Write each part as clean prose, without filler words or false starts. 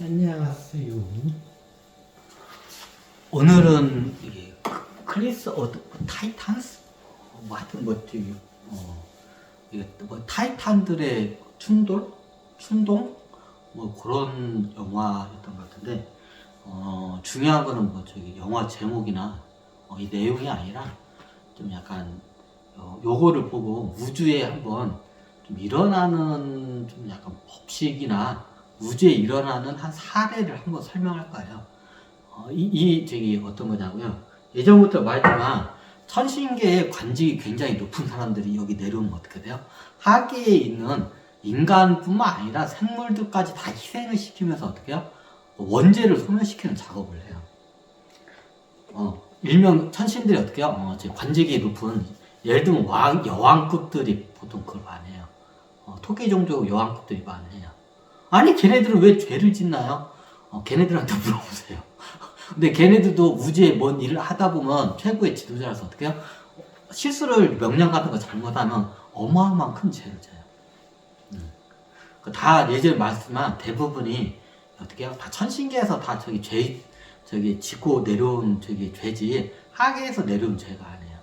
안녕하세요. 오늘은 이게 클리스 타이탄스 뭐 하여튼 뭐 되게 이게 뭐 타이탄들의 충동 뭐 그런 영화였던 것 같은데 중요한 거는 뭐 저기 영화 제목이나 이 내용이 아니라 좀 약간 요거를 보고 우주에 한번 좀 일어나는 좀 약간 법칙이나 우주에 일어나는 한 사례를 한번 설명할 거예요. 저기 어떤 거냐고요. 예전부터 말했지만 천신계의 관직이 굉장히 높은 사람들이 여기 내려오면 어떻게 돼요? 하계에 있는 인간뿐만 아니라 생물들까지 다 희생을 시키면서 어떻게 해요? 원죄를 소멸시키는 작업을 해요. 일명 천신들이 어떻게 해요? 관직이 높은 예를 들면 여왕급들이 보통 그걸 많이 해요. 토끼 종족 여왕급들이 많이 해요. 아니 걔네들은 왜 죄를 짓나요? 걔네들한테 물어보세요. 근데 걔네들도 우주에 뭔 일을 하다 보면 최고의 지도자라서 어떻게 해요? 실수를 명령 같은 거 잘못하면 어마어마한 큰 죄를 져요. 다 예전에 말씀한 대부분이 어떻게 해요? 다 천신계에서 다 저기 짓고 내려온 저기 죄지 하계에서 내려온 죄가 아니에요.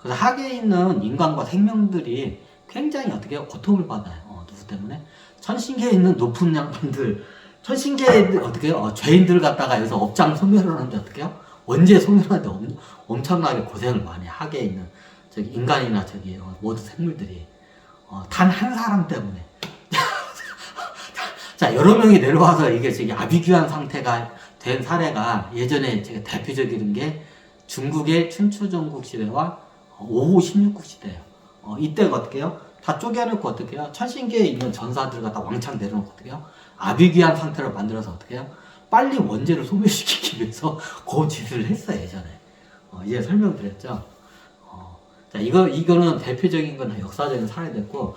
그래서 하계에 있는 인간과 생명들이 굉장히 어떻게 해요? 고통을 받아요. 누구 때문에? 천신계에 있는 높은 양반들, 천신계에 어떻게 해요? 죄인들 갖다가 여기서 업장 소멸을 하는데 어떻게 해요? 원죄 소멸하는데 엄청나게 고생을 많이 하게 있는 저기 인간이나 저기 모든 생물들이 단 한 사람 때문에 자 여러 명이 내려와서 이게 저기 아비규환 상태가 된 사례가 예전에 제가 대표적인 게 중국의 춘추전국 시대와 오후 16국 시대예요. 이때가 어떻게 해요? 다 쪼개놓고 어떻게 해요? 천신계에 있는 전사들 갖다 왕창 내려놓고 어떻게 해요? 아비규환 상태를 만들어서 어떻게 해요? 빨리 원죄를 소멸시키기 위해서 그 짓을 했어요, 예전에. 이제 설명드렸죠? 자, 이거는 대표적인 건 역사적인 사례됐고,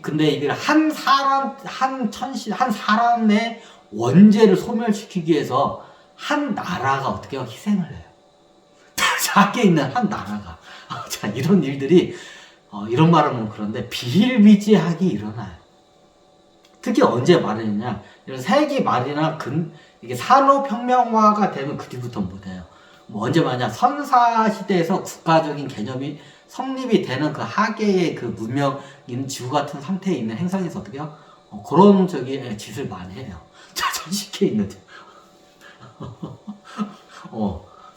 근데 이걸 한 사람의 원죄를 소멸시키기 위해서 한 나라가 어떻게 해요? 희생을 해요. 작게 있는 한 나라가. 자, 이런 일들이 이런 말하면 그런데 비일비재하게 일어나요. 특히 언제 말했냐? 이런 세기 말이나 이게 산업혁명화가 되면 그 뒤부터 못해요. 뭐 언제 말이냐? 선사 시대에서 국가적인 개념이 성립이 되는 그 하계의 그 문명인 지구 같은 상태에 있는 행성에서 어떻게 해요? 그런 짓을 많이 해요. 자, 천식해 있는.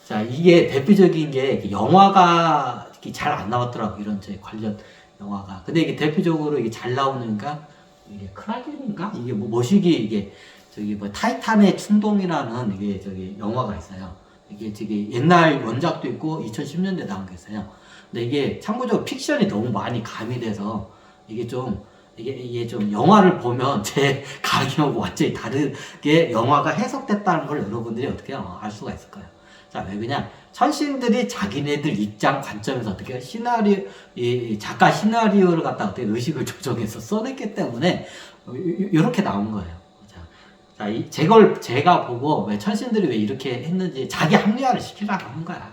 자, 이게 대표적인 게 영화가 잘 안 나왔더라고. 이런 관련 영화가. 근데 이게 대표적으로 이게 잘 나오는가? 이게 크라겐인가? 이게 뭐 머시기 이게 저기 뭐 타이탄의 충동이라는 이게 저기 영화가 있어요. 이게 저기 옛날 원작도 있고 2010년대 나온 게 있어요. 근데 이게 참고적으로 픽션이 너무 많이 가미돼서 이게 좀 영화를 보면 제 감형하고 완전히 다르게 영화가 해석됐다는 걸 여러분들이 어떻게 알 수가 있을 거예요. 자, 왜 그냥 천신들이 자기네들 입장 관점에서 어떻게 작가 시나리오를 갖다 어떻게 의식을 조정해서 써냈기 때문에 이렇게 나온 거예요. 자, 제가 보고 왜 천신들이 왜 이렇게 했는지 자기 합리화를 시키려고 하는 거야.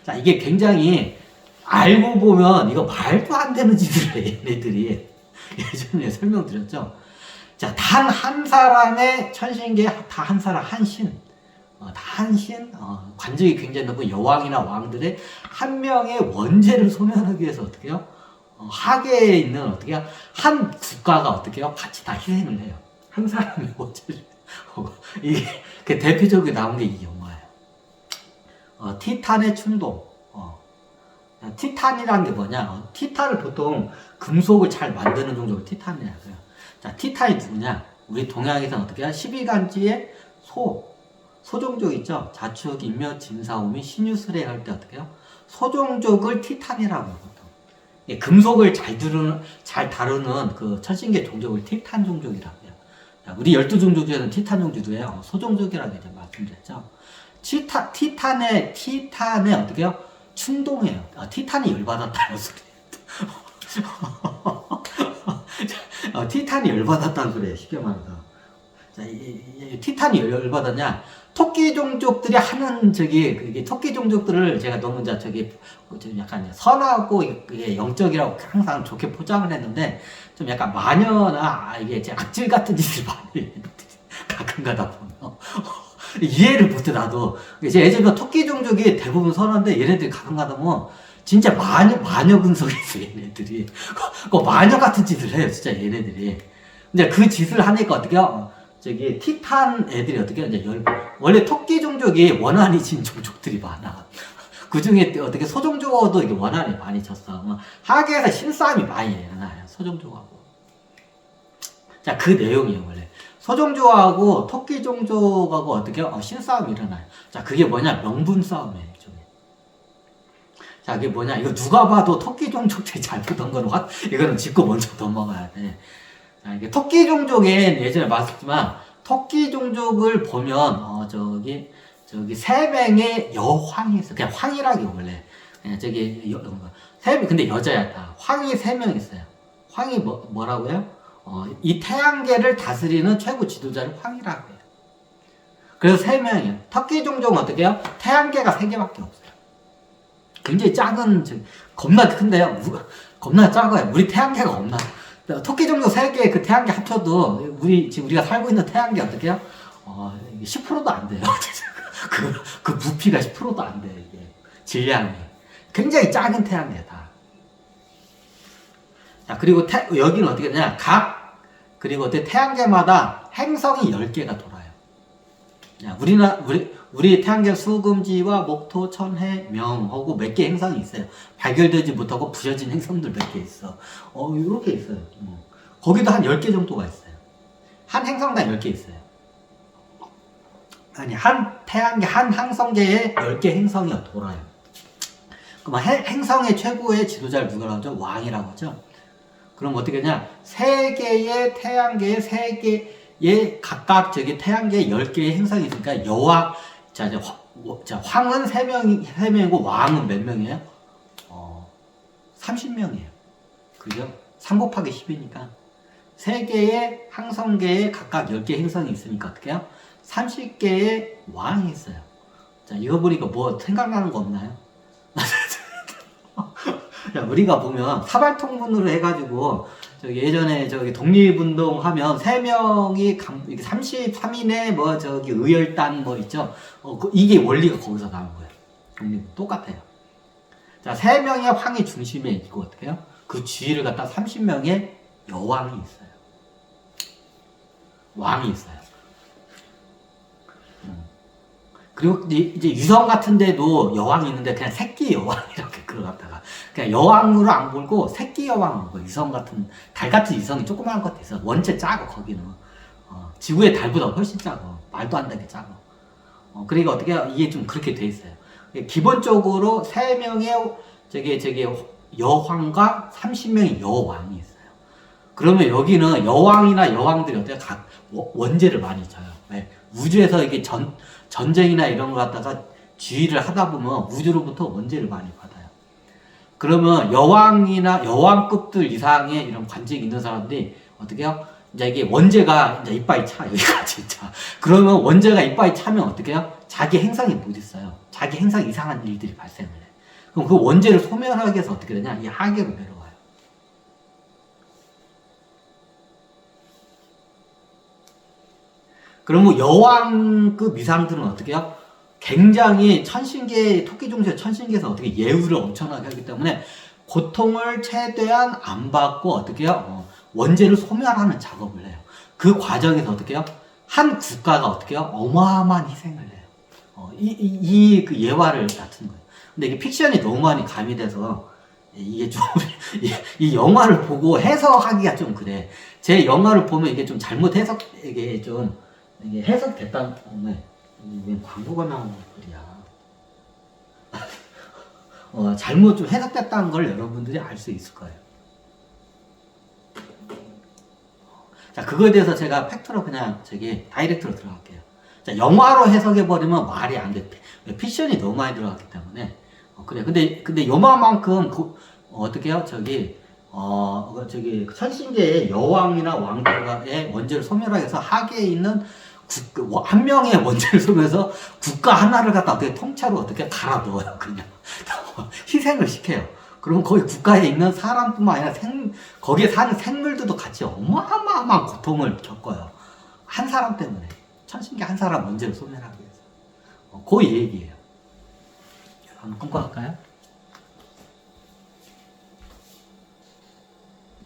자, 이게 굉장히 알고 보면 이거 말도 안 되는 짓을 해, 얘네들이. 예전에 설명드렸죠. 자, 단 한 사람의 천신계, 다 한 사람, 한 신. 다 한 신, 관직이 굉장히 높은 여왕이나 왕들의 한 명의 원죄를 소멸하기 위해서 어떻게 해요? 하계에 있는 어떻게 해요? 한 국가가 어떻게 해요? 같이 다 희생을 해요. 한 사람의 원죄를. 이게 그 대표적으로 나온 게 이 영화예요. 티탄의 충동. 티탄이라는 게 뭐냐? 티탄을 보통 금속을 잘 만드는 종족을 티탄이라고 해요. 자, 티탄이 누구냐? 우리 동양에서는 어떻게 해요? 12간지의 소종족 있죠? 자축, 인묘, 진사오미, 신유술에 할 때 어떻게 해요? 소종족을 티탄이라고 해요, 보통. 예, 금속을 잘 다루는 그 천신계 종족을 티탄 종족이라고 해요. 자, 우리 12종족 중에는 티탄 종족도예요. 소종족이라고 이제 말씀드렸죠. 티탄의 어떻게 해요? 충동이에요. 티탄이 열받았다는 소리예요. 티탄이 열받았다는 소리예요. 쉽게 말해서. 자, 티탄이 열받았냐? 토끼 종족들이 하는 토끼 종족들을 제가 너무 약간 선하고 이게 영적이라고 항상 좋게 포장을 했는데 좀 약간 마녀나 이게 악질 같은 짓을 많이 가끔 가다 보면 이해를 못해, 나도. 이제 예전에 토끼 종족이 대부분 선호인데 얘네들이 가끔가다 보면 진짜 마녀 분석이 있어, 얘네들이. 그 마녀 같은 짓을 해요, 진짜 얘네들이. 근데 그 짓을 하니까 어떻게요? 저기 티탄 애들이 어떻게 이제 원래 토끼 종족이 원한이 진 종족들이 많아. 그 중에 어떻게 소종족하고도 이게 원한이 많이 졌어. 하계에서 신싸움이 많이 일어나요, 소종족하고. 자, 그 내용이에요, 원래. 소종족하고 토끼 종족하고 어떻게 신싸움이 일어나요. 자, 그게 뭐냐? 명분 싸움이에요, 일종의. 자, 그게 뭐냐? 이거 누가 봐도 토끼 종족들이 잘못한 거는 이거는 짚고 먼저 넘어가야 돼. 자, 이게 토끼 종족엔 예전에 말했지만, 토끼 종족을 보면, 저기 3명의 여황이 있어. 그냥 황이라기, 원래. 그냥 근데 여자야, 다. 황이 3명 있어요. 황이 뭐라고요? 이 태양계를 다스리는 최고 지도자를 황이라고 해요. 그래서 3명이에요. 토끼 종족은 어떻게 해요? 태양계가 3개밖에 없어요. 굉장히 작은, 겁나 큰데요. 겁나 작아요. 우리 태양계가 없나. 토끼 종족 3개 그 태양계 합쳐도 지금 우리가 살고 있는 태양계 어떻게 해요? 10%도 안 돼요. 그 부피가 10%도 안 돼요, 이게. 질량이. 굉장히 작은 태양계다. 자, 그리고 여기는 어떻게 되냐? 그리고 어떻게 태양계마다 행성이 10개가 돌아요. 자, 우리 태양계 수금지와 목토, 천해, 명하고 몇 개 행성이 있어요. 발견되지 못하고 부셔진 행성들 몇 개 있어. 이렇게 있어요. 거기도 한 10개 정도가 있어요. 한 행성당 10개 있어요. 아니, 한 태양계, 한 항성계에 10개 행성이 돌아요. 그럼 행성의 최고의 지도자를 누구라고 하죠? 왕이라고 하죠. 그럼 어떻게 되냐? 3개의 태양계에 3개의 각각 태양계에 10개의 행성이 있으니까 여왕, 황은 3명이고 왕은 몇 명이에요? 30명이에요. 그죠? 3 곱하기 10이니까 3개의 항성계에 각각 10개의 행성이 있으니까 어떻게 해요? 30개의 왕이 있어요. 자, 이거 보니까 뭐 생각나는 거 없나요? 자, 우리가 보면 사발통문으로 해가지고 예전에 독립운동 하면 3명이 33인의 의열단 있죠. 이게 원리가 거기서 나온 거예요. 독립 똑같아요. 자, 3명의 황이 중심에 있고 어떻게 해요? 그 주위를 갖다 30명의 여왕이 있어요. 왕이 있어요. 그리고 이제 유성 같은 데도 여왕이 있는데 그냥 새끼 여왕 이렇게 그걸 갖다가 그냥 여왕으로 안 볼고 새끼 여왕으로 보. 유성 같은 달 같은 유성이 조그마한 것도 있어. 원체 작아 거기는. 지구의 달보다 훨씬 작아. 말도 안 되게 작아. 그러니까 어떻게 이게 좀 그렇게 돼 있어요. 기본적으로 3명의 여황과 30명의 여왕이 있어요. 그러면 여기는 여왕이나 여왕들이 어떻게 각 원죄를 많이 져요. 왜? 우주에서 이게 전쟁이나 이런 거 갖다가 주의를 하다 보면 우주로부터 원죄를 많이 받아요. 그러면 여왕이나 여왕급들 이상의 이런 관직이 있는 사람들이 어떻게 해요? 이제 이게 원죄가 이제 이빨이 차, 여기가 진짜. 그러면 원죄가 이빨이 차면 어떻게 해요? 자기 행성이 못 있어요. 자기 행성 이상한 일들이 발생을 해. 그럼 그 원죄를 소멸하기 위해서 어떻게 되냐? 이 하계로 내려와요. 그러면 여왕급 이상들은 어떻게 해요? 굉장히 토끼종족 천신계에서 어떻게 예우를 엄청나게 하기 때문에 고통을 최대한 안 받고 어떻게 해요? 원죄를 소멸하는 작업을 해요. 그 과정에서 어떻게 해요? 한 국가가 어떻게 해요? 어마어마한 희생을 해요. 그 예화를 낮춘 거예요. 근데 이게 픽션이 너무 많이 가미돼서 이게 좀 이 영화를 보고 해석하기가 좀 그래. 제 영화를 보면 이게 좀 잘못 이게 해석됐다는 왜 광고가 나오는 소리야. 잘못 좀 해석됐다는 걸 여러분들이 알 수 있을 거예요. 자, 그거에 대해서 제가 팩트로 그냥 다이렉트로 들어갈게요. 자, 영화로 해석해버리면 말이 안 돼. 픽션이 너무 많이 들어갔기 때문에. 그래. 근데 요만큼, 어떻게 해요? 천신계의 여왕이나 왕들의 원죄를 소멸하기 위해서 하계에 있는 한 명의 원죄를 소멸해서 국가 하나를 갖다 어떻게 통째로 어떻게 갈아 넣어요. 그냥. 희생을 시켜요. 그러면 거기 국가에 있는 사람뿐만 아니라 거기에 사는 생물들도 같이 어마어마한 고통을 겪어요. 한 사람 때문에. 천신계 한 사람 원죄를 소멸하기 위해서. 그 얘기예요. 한번 끊고 할까요?